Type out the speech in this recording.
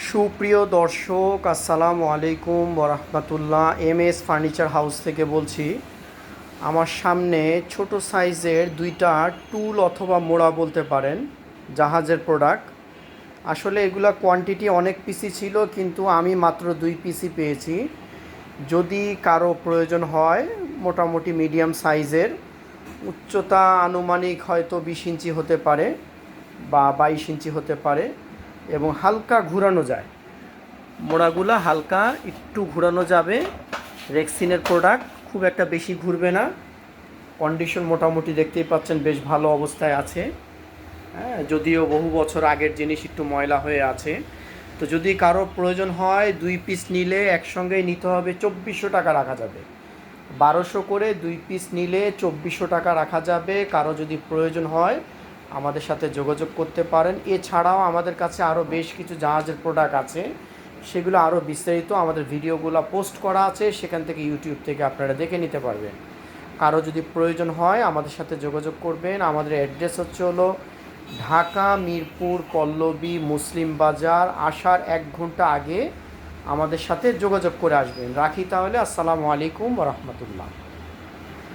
সুপ্রিয় দর্শক, আসসালামু আলাইকুম ওরহমতুল্লাহ। এমএস ফার্নিচার হাউস থেকে বলছি। আমার সামনে ছোট সাইজের দুইটা টুল অথবা মোড়া বলতে পারেন, জাহাজের প্রোডাক্ট। আসলে এগুলা কোয়ান্টিটি অনেক পিসি ছিল, কিন্তু আমি মাত্র 2 পিসই পেয়েছি। যদি কারো প্রয়োজন হয়, মোটামুটি মিডিয়াম সাইজের, উচ্চতা আনুমানিক হয়তো 20 ইঞ্চি হতে পারে বা 22 ইঞ্চি হতে পারে, এবং হালকা ঘুরানো যায়। মোড়াগুলা হালকা একটু ঘুরানো যাবে। রেক্সিনের প্রোডাক্ট, খুব একটা বেশি ঘুরবে না। কন্ডিশন মোটামুটি দেখতেই পাচ্ছেন বেশ ভালো অবস্থায় আছে। হ্যাঁ, যদিও বহু বছর আগের জিনিস, একটু ময়লা হয়ে আছে। তো যদি কারো প্রয়োজন হয়, 2 পিস নিলে একসঙ্গেই নিতে হবে 2400 টাকা রাখা যাবে। 1200 করে 2 পিস নিলে 2400 টাকা রাখা যাবে। কারো যদি প্রয়োজন হয় আমাদের সাথে যোগাযোগ করতে পারেন। এছাড়াও আমাদের কাছে আরও বেশ কিছু জাহাজের প্রোডাক্ট আছে, সেগুলো আরও বিস্তারিত আমাদের ভিডিওগুলো পোস্ট করা আছে, সেখান থেকে ইউটিউব থেকে আপনারা দেখে নিতে পারবেন। কারো যদি প্রয়োজন হয় আমাদের সাথে যোগাযোগ করবেন। আমাদের অ্যাড্রেস হলো ঢাকা মিরপুর পল্লবী মুসলিম বাজার। আসার 1 ঘন্টা আগে আমাদের সাথে যোগাযোগ করে আসবেন। রাখি তাহলে, আসসালামু আলাইকুম ওরহমতুল্লাহ।